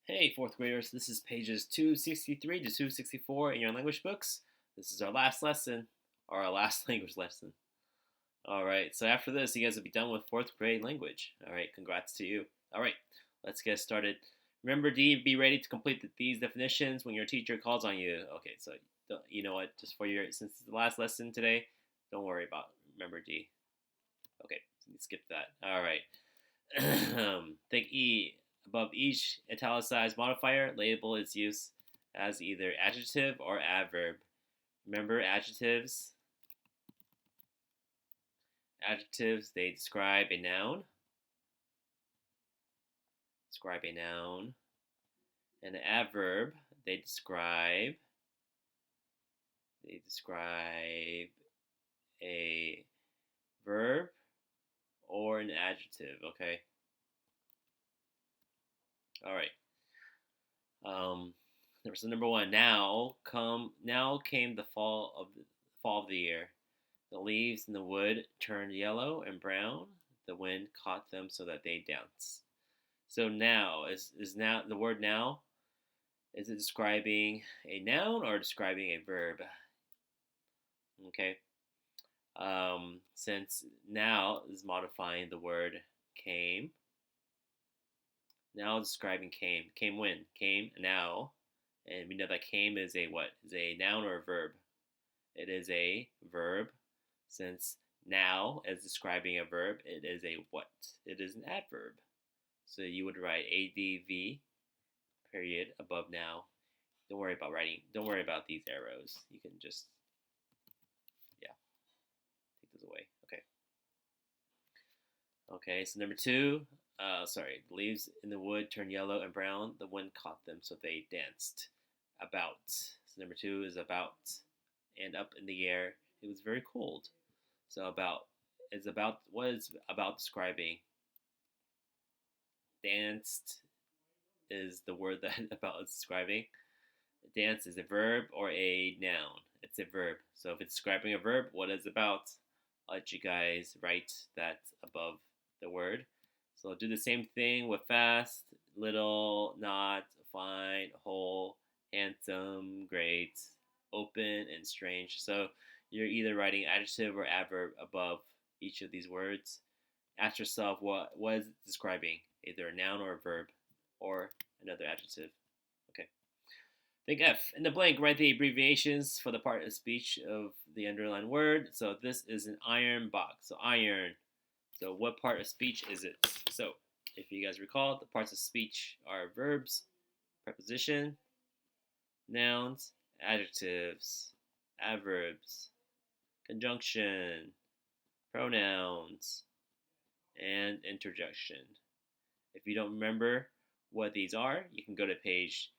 Hey, fourth graders, this is pages 263 to 264 in your language books. This is our last lesson, or our last language lesson. All right, so after this, you guys will be done with fourth grade language. All right, congrats to you. All right, let's get started. Remember, D, be ready to complete these definitions when your teacher calls on you. Okay, so you know what? Just for since it's the last lesson today, don't worry about remember D. Okay, skip that. All right. Think E. Above each italicized modifier, label its use as either adjective or adverb. Remember adjectives? Adjectives, they describe a noun. Describe a noun. And an adverb, they describe a verb or an adjective, okay? All right. So number one. Now came the fall of the year. The leaves in the wood turned yellow and brown. The wind caught them so that they danced. So now is now the word now. Is it describing a noun or describing a verb? Okay. Since now is modifying the word came. Now describing came. Came when? Came now. And we know that came is a what? Is a noun or a verb? It is a verb. Since now is describing a verb, it is a what? It is an adverb. So you would write adv period above now. Don't worry about these arrows. You can just take those away. Okay. Okay, so number two, the leaves in the wood turned yellow and brown. The wind caught them, so they danced. About. So number two is about. And up in the air, it was very cold. So about is about what is about describing. Danced is the word that about is describing. Dance is a verb or a noun. It's a verb. So if it's describing a verb, what is about? I'll let you guys write that above the word. So I'll do the same thing with fast, little, not, fine, whole, handsome, great, open, and strange. So you're either writing adjective or adverb above each of these words. Ask yourself what is it describing? Either a noun or a verb or another adjective. Okay. Think F. In the blank, write the abbreviations for the part of speech of the underlined word. So this is an iron box. So iron. So what part of speech is it? So if you guys recall, the parts of speech are verbs, preposition, nouns, adjectives, adverbs, conjunction, pronouns, and interjection. If you don't remember what these are, you can go to page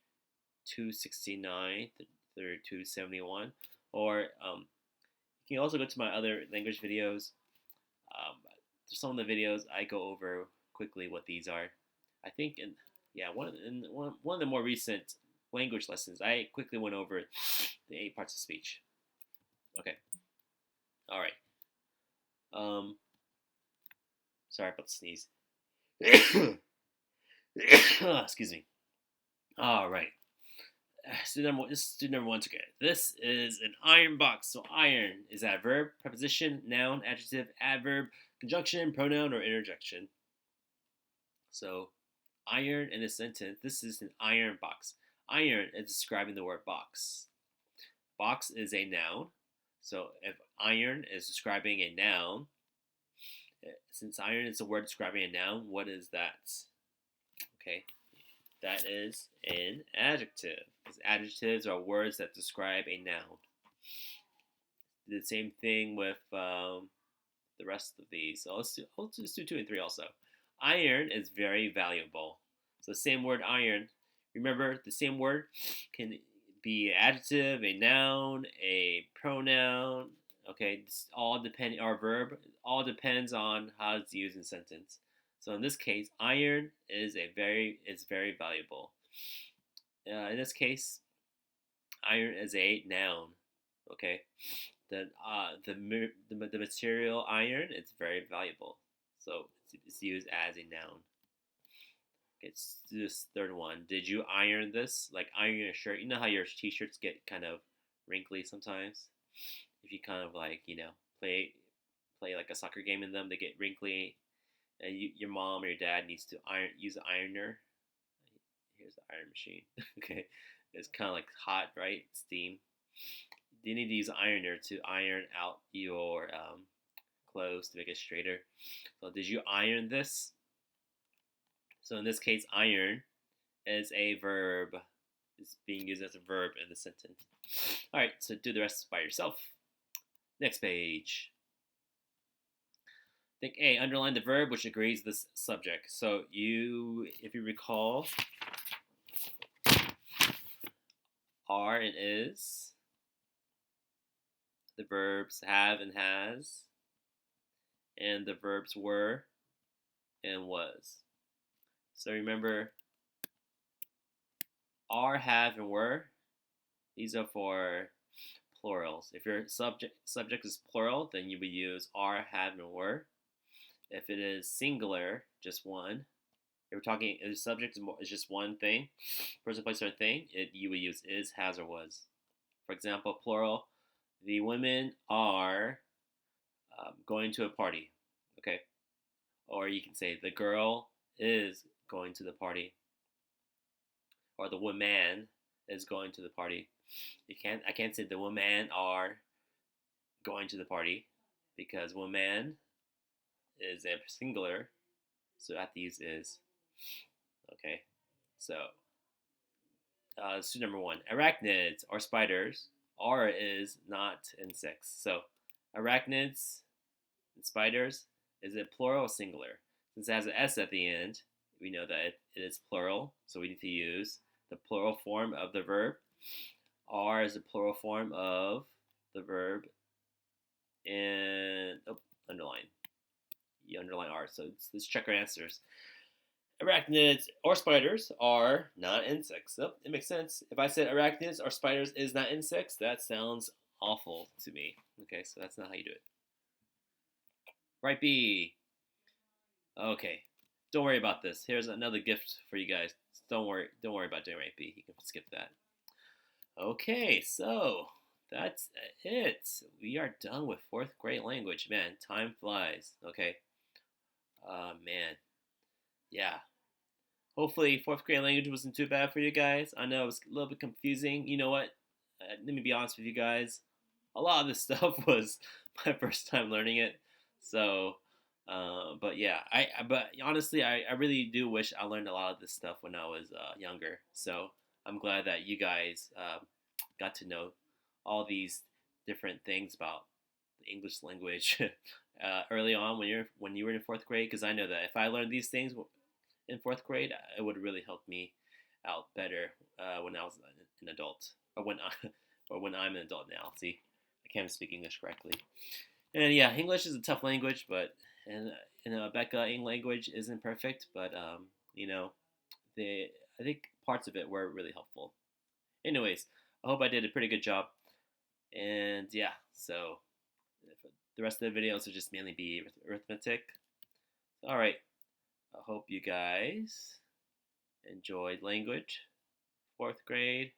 269 through 271, or you can also go to my other language videos. Some of the videos I go over quickly what these are. I think one of the more recent language lessons, I quickly went over the 8 parts of speech. Okay. All right. Sorry about the sneeze. Excuse me. All right. This is student number one together. This is an iron box. So iron is that a verb, preposition, noun, adjective, adverb, conjunction, pronoun, or interjection. So iron in a sentence. This is an iron box. Iron is describing the word box. Box is a noun. So if iron is describing a noun, since iron is a word describing a noun, what is that? Okay, that is an adjective. Because adjectives are words that describe a noun. The same thing with the rest of these. So let's do 2 and 3 also. Iron is very valuable. So same word iron. Remember, the same word can be adjective, a noun, a pronoun. Okay, our verb. All depends on how it's used in sentence. So in this case, iron is very valuable. In this case, iron is a noun. Okay, the material iron is very valuable, so it's used as a noun. It's this third one. Did you iron this? Like iron your shirt. You know how your t-shirts get kind of wrinkly sometimes. If you kind of like play like a soccer game in them, they get wrinkly, and your mom or your dad needs to use an ironer. Here's the iron machine. Okay, it's kind of like hot, right? Steam. You need to use an ironer to iron out your clothes to make it straighter. So did you iron this? So in this case, iron is a verb. It's being used as a verb in the sentence. All right, so do the rest by yourself. Next page. Think A, underline the verb which agrees with the subject. So if you recall, are and is, the verbs have and has, and the verbs were and was. So remember, are, have, and were, these are for plurals. If your subject is plural, then you would use are, have, and were. If it is singular, just one. If we're talking, if the subject is just one thing, person, place, or thing, you would use is, has, or was. For example, plural, the women are going to a party. Okay, or you can say the girl is going to the party, or the woman is going to the party. I can't say the women are going to the party because woman is a singular, so I have to use is. Okay, so student number one: arachnids or spiders are is not insects. So arachnids and spiders, is it plural or singular? Since it has an s at the end, we know that it is plural, so we need to use the plural form of the verb. Are is the plural form of the verb, and underline. You underline are. So let's check our answers. Arachnids or spiders are not insects. Yep, it makes sense. If I said arachnids or spiders is not insects, that sounds awful to me. Okay, so that's not how you do it. Right B. Okay, don't worry about this. Here's another gift for you guys. Don't worry about doing right B. You can skip that. Okay, so that's it. We are done with fourth grade language. Man, time flies. Okay. Man. Yeah. Hopefully, fourth grade language wasn't too bad for you guys. I know it was a little bit confusing. You know what? Let me be honest with you guys. A lot of this stuff was my first time learning it. So, but yeah, but honestly, I really do wish I learned a lot of this stuff when I was younger. So I'm glad that you guys got to know all these different things about the English language early on when you were in fourth grade. Because I know that if I learned these things in fourth grade, it would really help me out better when I was an adult, or when I'm an adult now. See, I can't speak English correctly. And yeah, English is a tough language, but and Becca, English language isn't perfect, but you know, I think parts of it were really helpful. Anyways, I hope I did a pretty good job. And yeah, so the rest of the videos will just mainly be arithmetic. All right, I hope you guys enjoyed language, fourth grade.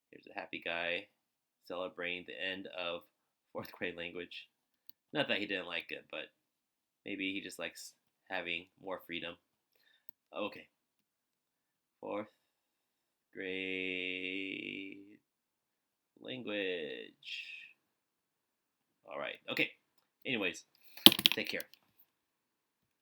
Here's a happy guy celebrating the end of fourth grade language. Not that he didn't like it, but maybe he just likes having more freedom. Okay, fourth grade language. All right, okay. Anyways, take care.